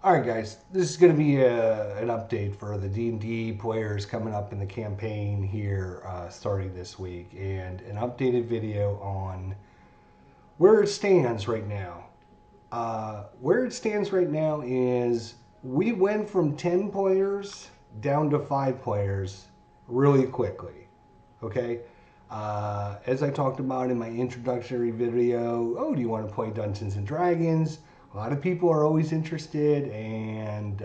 Alright guys, this is going to be an update for the D&D players coming up in the campaign here starting this week, and an updated video on where it stands right now. Where it stands right now is we went from 10 players down to 5 players really quickly, okay? As I talked about in my introductory video, oh, do you want to play Dungeons and Dragons? A lot of people are always interested, and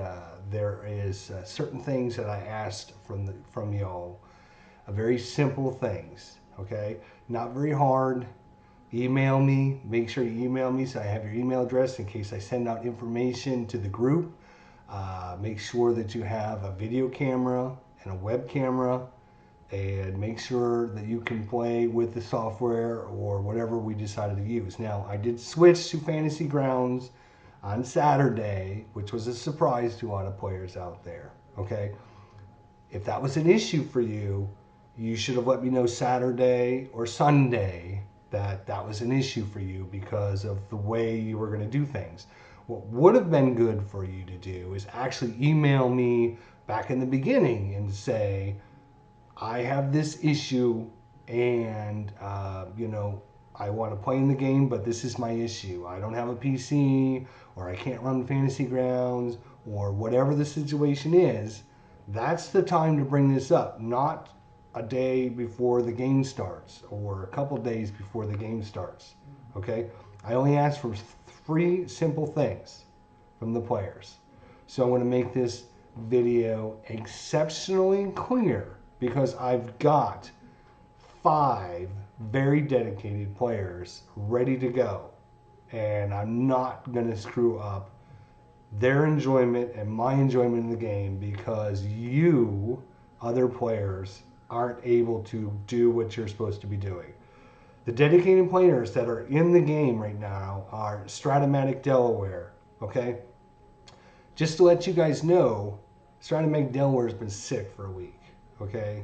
there is certain things that I asked from y'all. Very simple things, okay? Not very hard. Email me. Make sure you email me so I have your email address in case I send out information to the group. Make sure that you have a video camera and a web camera, and make sure that you can play with the software or whatever we decided to use. Now, I did switch to Fantasy Grounds on Saturday, which was a surprise to a lot of players out there, okay? If that was an issue for you, you should have let me know Saturday or Sunday that that was an issue for you because of the way you were going to do things. What would have been good for you to do is actually email me back in the beginning and say, I have this issue, and I want to play in the game, but this is my issue. I don't have a PC, or I can't run Fantasy Grounds, or whatever the situation is. That's the time to bring this up, not a day before the game starts or a couple days before the game starts. Okay? I only ask for 3 simple things from the players. So I want to make this video exceptionally clear, because I've got 5 very dedicated players ready to go, and I'm not going to screw up their enjoyment and my enjoyment in the game because you, other players, aren't able to do what you're supposed to be doing. The dedicated players that are in the game right now are Stratomatic Delaware, okay? Just to let you guys know, Stratomatic Delaware's been sick for a week. Okay,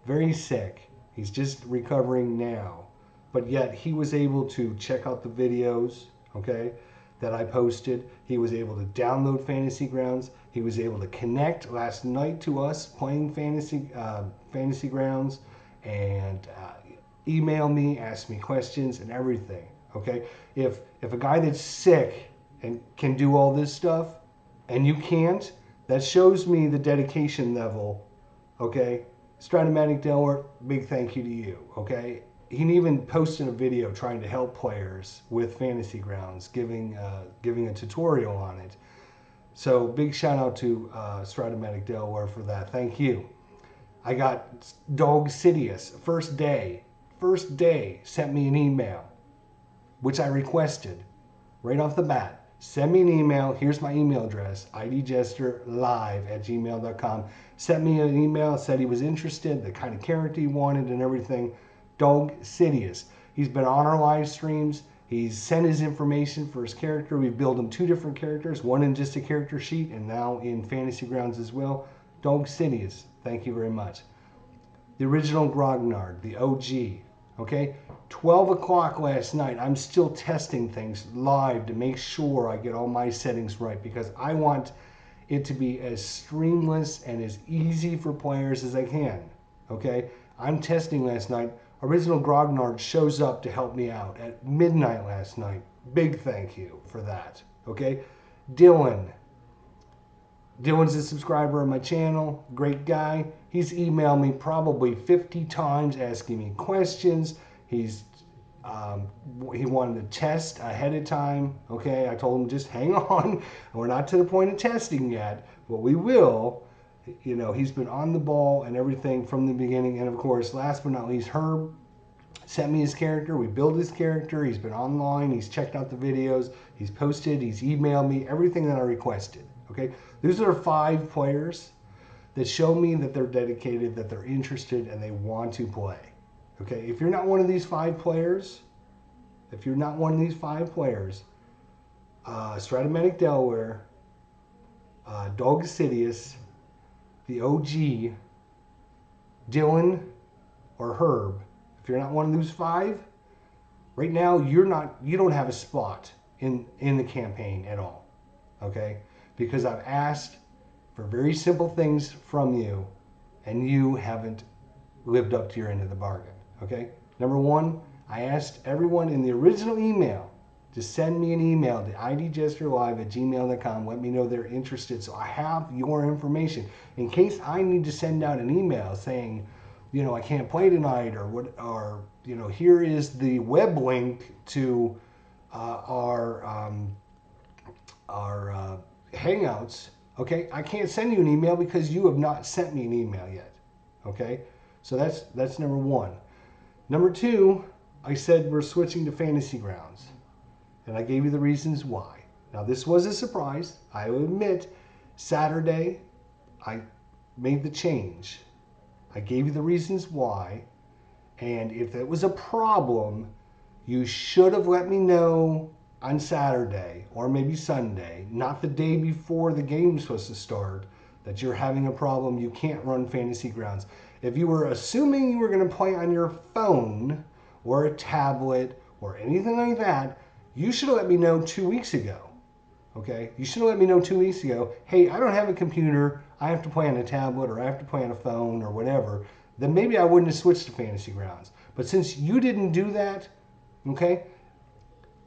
very sick. He's just recovering now, but yet he was able to check out the videos, okay, that I posted. He was able to download Fantasy Grounds. He was able to connect last night to us playing Fantasy Grounds, and email me, ask me questions and everything. Okay, if a guy that's sick and can do all this stuff and you can't, that shows me the dedication level. Okay, Stratomatic Delaware, big thank you to you. Okay, he even posted a video trying to help players with Fantasy Grounds, giving a tutorial on it. So big shout out to Stratomatic Delaware for that. Thank you. I got Dog Sidious, first day sent me an email, which I requested right off the bat. Send me an email. Here's my email address, idjesterlive@gmail.com. Sent me an email, said he was interested, the kind of character he wanted and everything. Dog Sidious. He's been on our live streams. He's sent his information for his character. We've built him 2 different characters, one in just a character sheet and now in Fantasy Grounds as well. Dog Sidious, thank you very much. The original Grognard, the OG. Okay, 12 o'clock last night, I'm still testing things live to make sure I get all my settings right, because I want it to be as streamless and as easy for players as I can. Okay, I'm testing last night. Original Grognard shows up to help me out at midnight last night. Big thank you for that. Okay, Dylan's a subscriber of my channel, great guy. He's emailed me probably 50 times asking me questions. He wanted to test ahead of time. Okay, I told him just hang on. We're not to the point of testing yet, but we will. You know, he's been on the ball and everything from the beginning. And of course, last but not least, Herb sent me his character. We built his character. He's been online. He's checked out the videos. He's posted. He's emailed me everything that I requested. Okay, these are 5 players that show me that they're dedicated, that they're interested, and they want to play. Okay, if you're not one of these 5 players, Stratomatic Delaware, Dog Sidious, the OG, Dylan, or Herb, if you're not one of those 5, right now you don't have a spot in the campaign at all. Okay, because I've asked for very simple things from you, and you haven't lived up to your end of the bargain. Okay? Number one, I asked everyone in the original email to send me an email to idjesterlive@gmail.com. Let me know they're interested, so I have your information in case I need to send out an email saying, you know, I can't play tonight, or what, or you know, here is the web link to our Hangouts. Okay, I can't send you an email because you have not sent me an email yet. Okay, so that's number one. Number two, I said we're switching to Fantasy Grounds, and I gave you the reasons why. Now this was a surprise. I will admit, Saturday I made the change. I gave you the reasons why, and if it was a problem, you should have let me know on Saturday or maybe Sunday, not the day before the game was supposed to start, that you're having a problem, you can't run Fantasy Grounds. If you were assuming you were going to play on your phone or a tablet or anything like that, you should have let me know 2 weeks ago. Okay? You should have let me know 2 weeks ago, hey, I don't have a computer, I have to play on a tablet or I have to play on a phone or whatever. Then maybe I wouldn't have switched to Fantasy Grounds. But since you didn't do that, okay,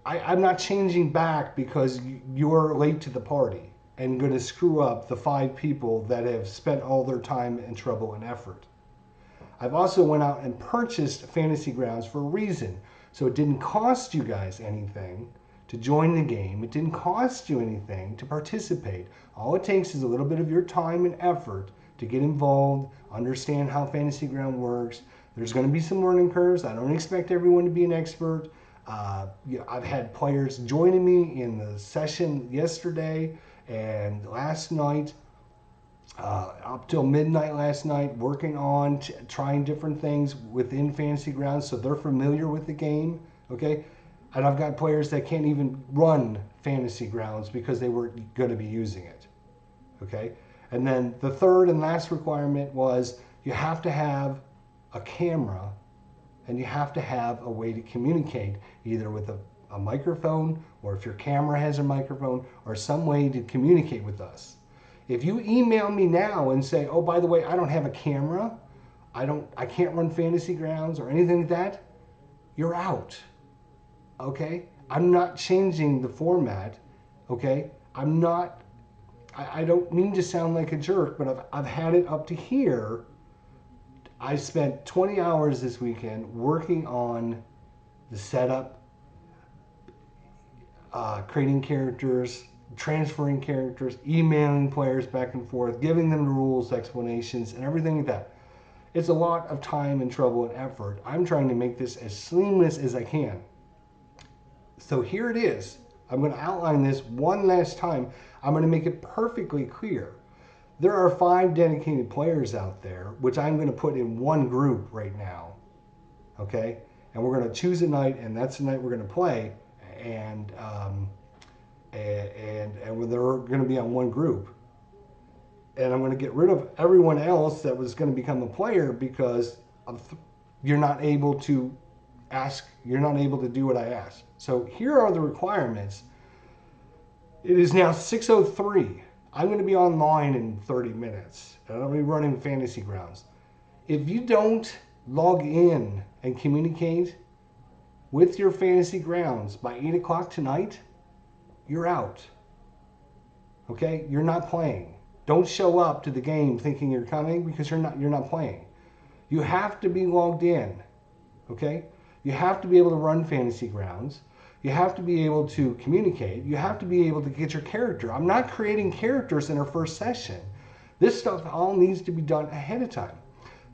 I'm not changing back because you're late to the party and going to screw up the 5 people that have spent all their time and trouble and effort. I've also went out and purchased Fantasy Grounds for a reason. So it didn't cost you guys anything to join the game. It didn't cost you anything to participate. All it takes is a little bit of your time and effort to get involved, understand how Fantasy Ground works. There's going to be some learning curves. I don't expect everyone to be an expert. I've had players joining me in the session yesterday and last night, up till midnight last night, working on trying different things within Fantasy Grounds so they're familiar with the game, okay? And I've got players that can't even run Fantasy Grounds because they weren't going to be using it, okay? And then the third and last requirement was you have to have a camera and you have to have a way to communicate, either with a microphone, or if your camera has a microphone, or some way to communicate with us. If you email me now and say, oh, by the way, I don't have a camera, I can't run Fantasy Grounds or anything like that, you're out. Okay? I'm not changing the format. Okay? I don't mean to sound like a jerk, but I've had it up to here. I spent 20 hours this weekend working on the setup, creating characters, transferring characters, emailing players back and forth, giving them the rules, explanations, and everything like that. It's a lot of time and trouble and effort. I'm trying to make this as seamless as I can. So here it is. I'm going to outline this one last time. I'm going to make it perfectly clear. There are 5 dedicated players out there, which I'm going to put in one group right now. Okay? And we're going to choose a night, and that's the night we're going to play. And they're going to be on one group. And I'm going to get rid of everyone else that was going to become a player because you're not able to ask, you're not able to do what I asked. So here are the requirements. It is now 6:03. I'm going to be online in 30 minutes, and I'll be running Fantasy Grounds. If you don't log in and communicate with your Fantasy Grounds by 8 o'clock tonight, you're out. Okay? You're not playing. Don't show up to the game thinking you're coming because you're not playing. You have to be logged in. Okay? You have to be able to run Fantasy Grounds. You have to be able to communicate. You have to be able to get your character. I'm not creating characters in our first session. This stuff all needs to be done ahead of time.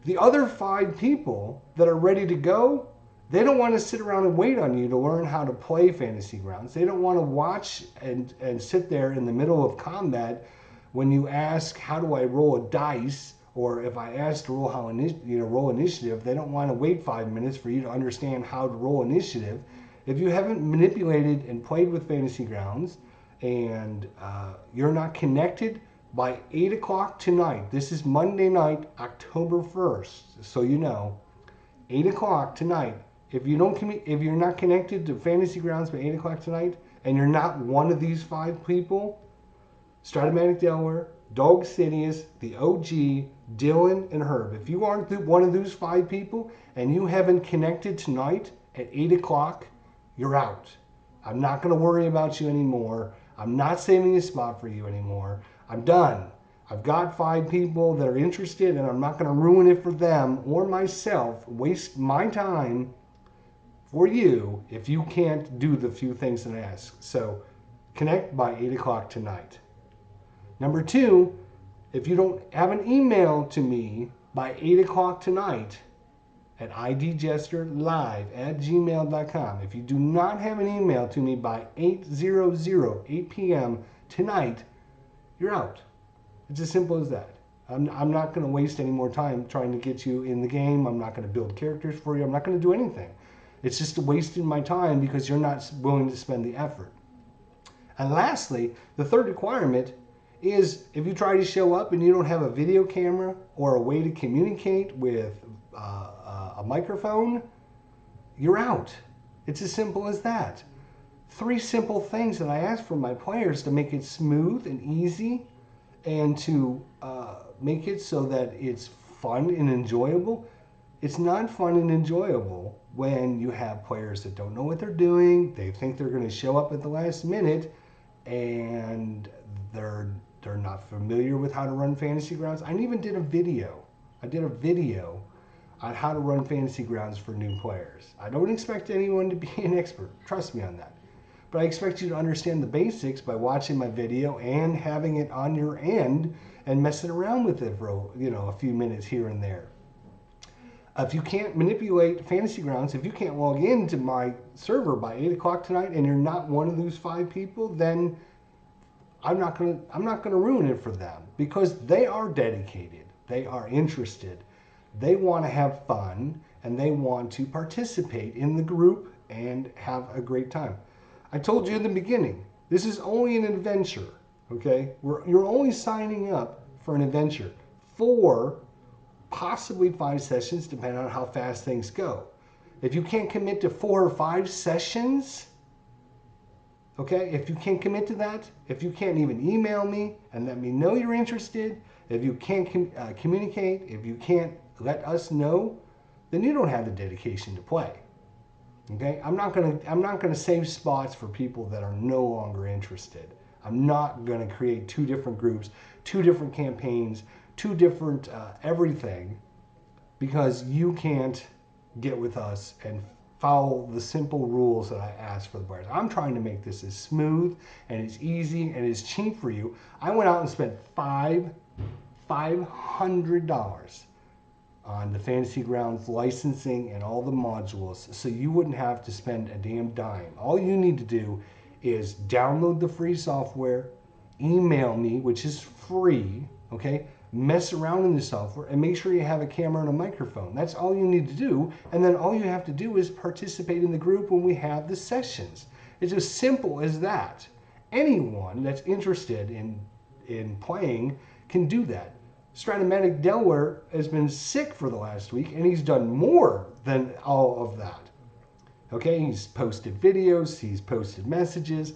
The other 5 people that are ready to go, they don't want to sit around and wait on you to learn how to play Fantasy Grounds. They don't want to watch and sit there in the middle of combat when you ask, how do I roll a dice? Or if I ask to roll initiative, they don't want to wait 5 minutes for you to understand how to roll initiative. If you haven't manipulated and played with Fantasy Grounds and you're not connected by 8 o'clock tonight, this is Monday night, October 1st, so you know, 8 o'clock tonight, if you're not connected to Fantasy Grounds by 8 o'clock tonight and you're not one of these 5 people, Stratomatic Delaware, Dog Sidious, the OG, Dylan, and Herb. If you aren't one of those 5 people and you haven't connected tonight at 8 o'clock, you're out. I'm not going to worry about you anymore. I'm not saving a spot for you anymore. I'm done. I've got 5 people that are interested, and I'm not going to ruin it for them or myself, waste my time for you if you can't do the few things that I ask. So connect by 8 o'clock tonight. Number 2, if you don't have an email to me by 8 o'clock tonight at idjesterlive@gmail.com, if you do not have an email to me by 8 p.m. tonight, you're out. It's as simple as that. I'm not going to waste any more time trying to get you in the game. I'm not going to build characters for you. I'm not going to do anything. It's just wasting my time because you're not willing to spend the effort. And lastly, the third requirement is if you try to show up and you don't have a video camera or a way to communicate with a microphone, you're out. It's as simple as that. 3 simple things that I ask from my players to make it smooth and easy and to make it so that it's fun and enjoyable. It's not fun and enjoyable when you have players that don't know what they're doing. They think they're going to show up at the last minute and they're not familiar with how to run Fantasy Grounds. I even did a video. I did a video on how to run Fantasy Grounds for new players. I don't expect anyone to be an expert. Trust me on that. But I expect you to understand the basics by watching my video and having it on your end and messing around with it for a few minutes here and there. If you can't manipulate Fantasy Grounds, if you can't log into my server by 8 o'clock tonight and you're not one of those 5 people, then I'm not gonna ruin it for them because they are dedicated, they are interested, they want to have fun, and they want to participate in the group and have a great time. I told you in the beginning, this is only an adventure, okay? You're only signing up for an adventure, 4, possibly 5 sessions, depending on how fast things go. If you can't commit to 4 or 5 sessions, okay, if you can't commit to that, if you can't even email me and let me know you're interested, if you can't communicate, if you can't let us know, then you don't have the dedication to play. Okay, I'm not gonna save spots for people that are no longer interested. I'm not gonna create 2 different groups, 2 different campaigns, 2 different everything, because you can't get with us and follow the simple rules that I ask for the players. I'm trying to make this as smooth and as easy and as cheap for you. I went out and spent $500 on the Fantasy Grounds licensing and all the modules, so you wouldn't have to spend a damn dime. All you need to do is download the free software, email me, which is free, okay? Mess around in the software and make sure you have a camera and a microphone. That's all you need to do, and then all you have to do is participate in the group when we have the sessions. It's as simple as that. Anyone that's interested in playing can do that. Stratomatic Delaware has been sick for the last week, and he's done more than all of that. Okay, he's posted videos, he's posted messages.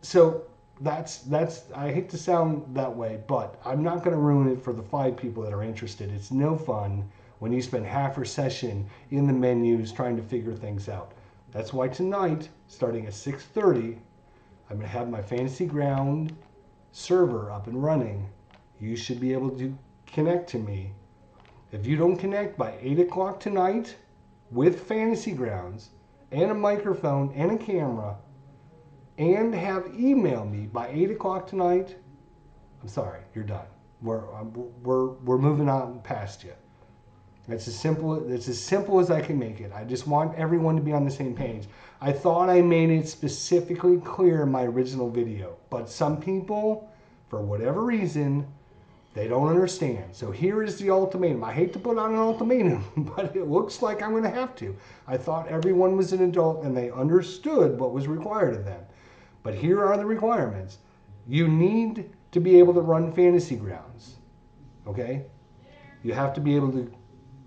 So that's I hate to sound that way, but I'm not going to ruin it for the 5 people that are interested. It's no fun when you spend half your session in the menus trying to figure things out. That's why tonight, starting at 6:30, I'm going to have my Fantasy Ground server up and running. You should be able to connect to me. If you don't connect by 8 o'clock tonight with Fantasy Grounds and a microphone and a camera and have emailed me by 8 o'clock tonight, I'm sorry, you're done. We're moving on past you. It's as simple as I can make it. I just want everyone to be on the same page. I thought I made it specifically clear in my original video, but some people, for whatever reason, they don't understand. So here is the ultimatum. I hate to put on an ultimatum, but it looks like I'm going to have to. I thought everyone was an adult and they understood what was required of them. But here are the requirements. You need to be able to run Fantasy Grounds. Okay? You have to be able to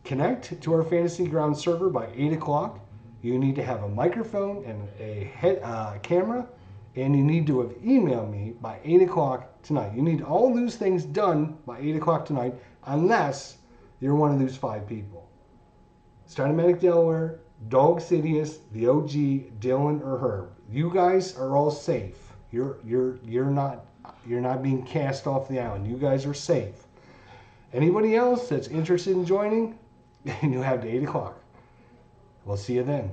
connect to our Fantasy Grounds server by 8 o'clock. You need to have a microphone and a camera And you need to have emailed me by 8 o'clock tonight. You need all those things done by 8 o'clock tonight, unless you're one of those 5 people. Stratamatic Delaware, Dog Sidious, the OG, Dylan, or Herb. You guys are all safe. You're not being cast off the island. You guys are safe. Anybody else that's interested in joining, you have to 8 o'clock. We'll see you then.